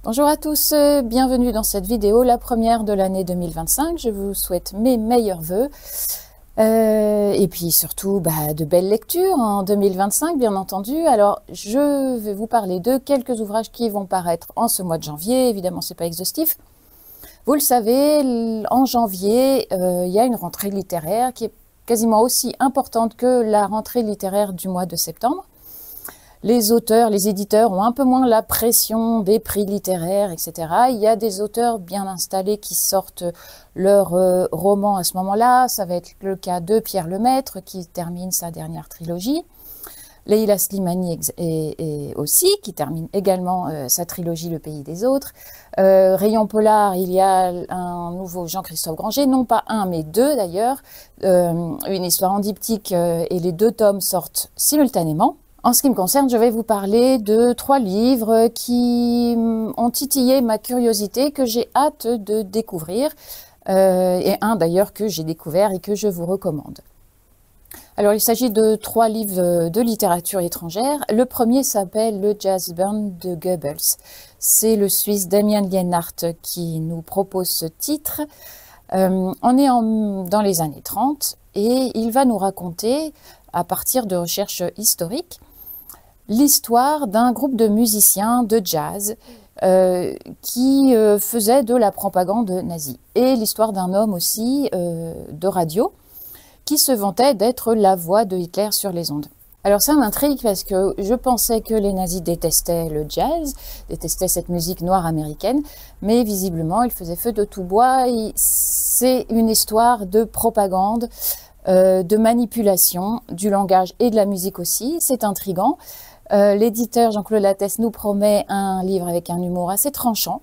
Bonjour à tous, bienvenue dans cette vidéo, la première de l'année 2025. Je vous souhaite mes meilleurs vœux et puis surtout de belles lectures en 2025, bien entendu. Alors, je vais vous parler de quelques ouvrages qui vont paraître en ce mois de janvier. Évidemment, c'est pas exhaustif. Vous le savez, en janvier, il y a une rentrée littéraire qui est quasiment aussi importante que la rentrée littéraire du mois de septembre. Les auteurs, les éditeurs ont un peu moins la pression des prix littéraires, etc. Il y a des auteurs bien installés qui sortent leurs romans à ce moment-là. Ça va être le cas de Pierre Lemaitre qui termine sa dernière trilogie. Leila Slimani aussi, qui termine également sa trilogie Le Pays des Autres. Rayon Polar, il y a un nouveau Jean-Christophe Granger, non pas un mais deux d'ailleurs. Une histoire en diptyque et les deux tomes sortent simultanément. En ce qui me concerne, je vais vous parler de 3 livres qui ont titillé ma curiosité, que j'ai hâte de découvrir, et un d'ailleurs que j'ai découvert et que je vous recommande. Alors, il s'agit de 3 livres de littérature étrangère. Le premier s'appelle Le Jazz Band de Goebbels. C'est le Suisse Damien Lienhardt qui nous propose ce titre. On est dans les années 30 et il va nous raconter, à partir de recherches historiques, l'histoire d'un groupe de musiciens de jazz qui faisait de la propagande nazie. Et l'histoire d'un homme aussi de radio qui se vantait d'être la voix de Hitler sur les ondes. Alors ça m'intrigue parce que je pensais que les nazis détestaient le jazz, détestaient cette musique noire américaine, mais visiblement ils faisaient feu de tout bois. C'est une histoire de propagande, de manipulation du langage et de la musique aussi. C'est intriguant. L'éditeur Jean-Claude Lattès nous promet un livre avec un humour assez tranchant.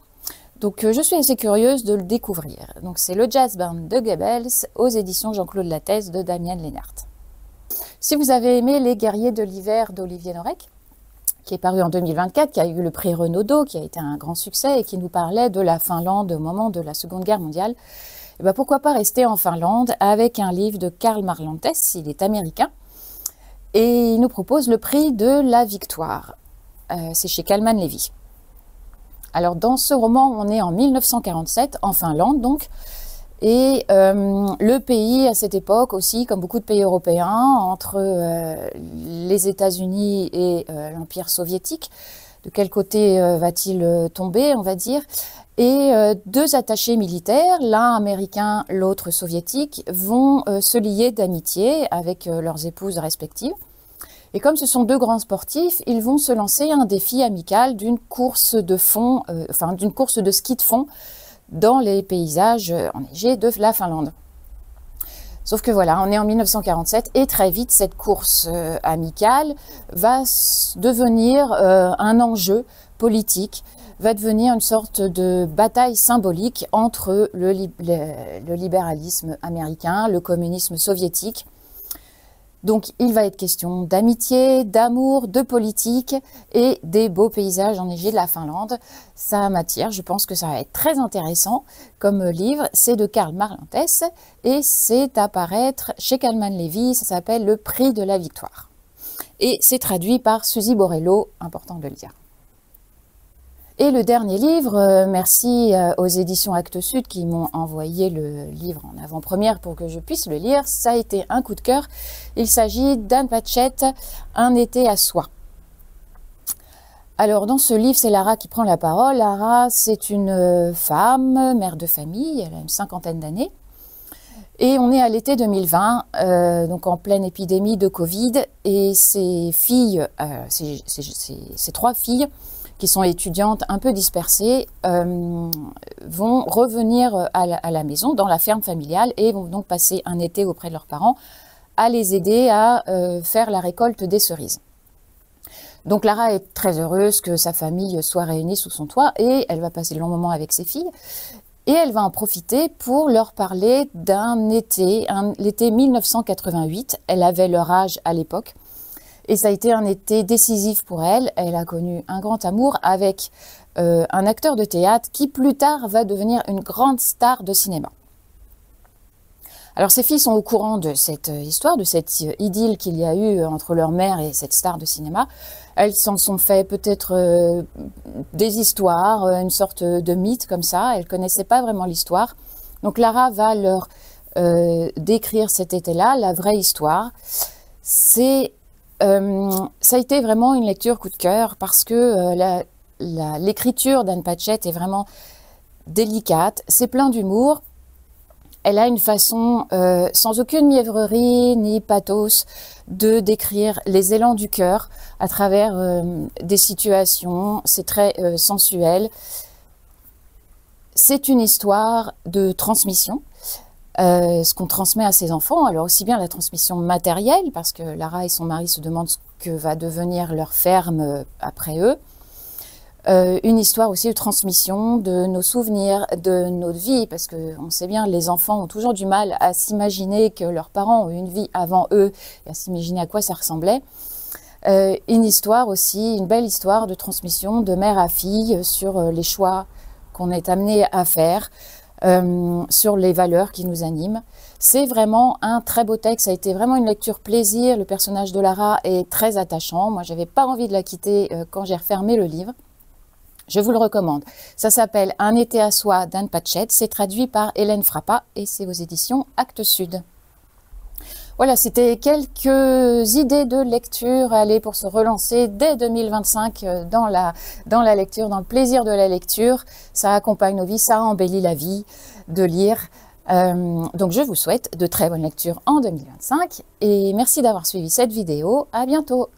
Donc je suis assez curieuse de le découvrir. Donc c'est Le Jazz Band de Goebbels aux éditions Jean-Claude Lattès de Damien Lienhardt. Si vous avez aimé Les Guerriers de l'hiver d'Olivier Norek, qui est paru en 2024, qui a eu le prix Renaudot, qui a été un grand succès et qui nous parlait de la Finlande au moment de la Seconde Guerre mondiale, et pourquoi pas rester en Finlande avec un livre de Karl Marlantes, il est américain, et il nous propose le prix de la victoire. C'est chez Kalman Levy. Alors dans ce roman, on est en 1947, en Finlande donc, et le pays à cette époque aussi, comme beaucoup de pays européens, entre les États-Unis et l'Empire soviétique, de quel côté va-t-il tomber, on va dire, et 2 attachés militaires, l'un américain, l'autre soviétique, vont se lier d'amitié avec leurs épouses respectives. Et comme ce sont 2 grands sportifs, ils vont se lancer un défi amical d'une course de fond, d'une course de ski de fond dans les paysages enneigés de la Finlande. Sauf que voilà, on est en 1947 et très vite, cette course amicale va devenir un enjeu politique, va devenir une sorte de bataille symbolique entre le libéralisme américain, le communisme soviétique. Donc il va être question d'amitié, d'amour, de politique et des beaux paysages enneigés de la Finlande. Ça m'attire, je pense que ça va être très intéressant comme livre. C'est de Karl Marlantes et c'est à paraître chez Kalman Levy, ça s'appelle Le Prix de la Victoire. Et c'est traduit par Suzy Borello, important de le dire. Et le dernier livre, merci aux éditions Actes Sud qui m'ont envoyé le livre en avant-première pour que je puisse le lire, ça a été un coup de cœur. Il s'agit d'Anne Patchett, Un été à soi. Alors dans ce livre, c'est Lara qui prend la parole. Lara, c'est une femme, mère de famille, elle a une 50aine d'années. Et on est à l'été 2020, donc en pleine épidémie de Covid, et ses filles, ces 3 filles, qui sont étudiantes un peu dispersées, vont revenir à la maison, dans la ferme familiale, et vont donc passer un été auprès de leurs parents, à les aider à faire la récolte des cerises. Donc Lara est très heureuse que sa famille soit réunie sous son toit, et elle va passer de longs moments avec ses filles, et elle va en profiter pour leur parler d'un été, l'été 1988, elle avait leur âge à l'époque, et ça a été un été décisif pour elle. Elle a connu un grand amour avec un acteur de théâtre qui plus tard va devenir une grande star de cinéma. Alors ces filles sont au courant de cette histoire, de cette idylle qu'il y a eu entre leur mère et cette star de cinéma. Elles s'en sont fait peut-être des histoires, une sorte de mythe comme ça. Elles ne connaissaient pas vraiment l'histoire. Donc Lara va leur décrire cet été-là, la vraie histoire. Ça a été vraiment une lecture coup de cœur parce que l'écriture d'Anne Patchett est vraiment délicate, c'est plein d'humour. Elle a une façon, sans aucune mièvrerie ni pathos, de décrire les élans du cœur à travers des situations. C'est très sensuel. C'est une histoire de transmission, ce qu'on transmet à ses enfants. Alors aussi bien la transmission matérielle, parce que Lara et son mari se demandent ce que va devenir leur ferme après eux. Une histoire aussi de transmission de nos souvenirs, de notre vie, parce qu'on sait bien, les enfants ont toujours du mal à s'imaginer que leurs parents ont eu une vie avant eux, et à s'imaginer à quoi ça ressemblait. Une histoire aussi, une belle histoire de transmission de mère à fille sur les choix qu'on est amené à faire, sur les valeurs qui nous animent. C'est vraiment un très beau texte, ça a été vraiment une lecture plaisir. Le personnage de Lara est très attachant. Moi, j'avais pas envie de la quitter quand j'ai refermé le livre. Je vous le recommande. Ça s'appelle Un été à soi d'Anne Patchett. C'est traduit par Hélène Frappa et c'est aux éditions Actes Sud. Voilà, c'était quelques idées de lecture à aller pour se relancer dès 2025 dans la lecture, dans le plaisir de la lecture. Ça accompagne nos vies, ça embellit la vie de lire. Donc je vous souhaite de très bonnes lectures en 2025 et merci d'avoir suivi cette vidéo. À bientôt.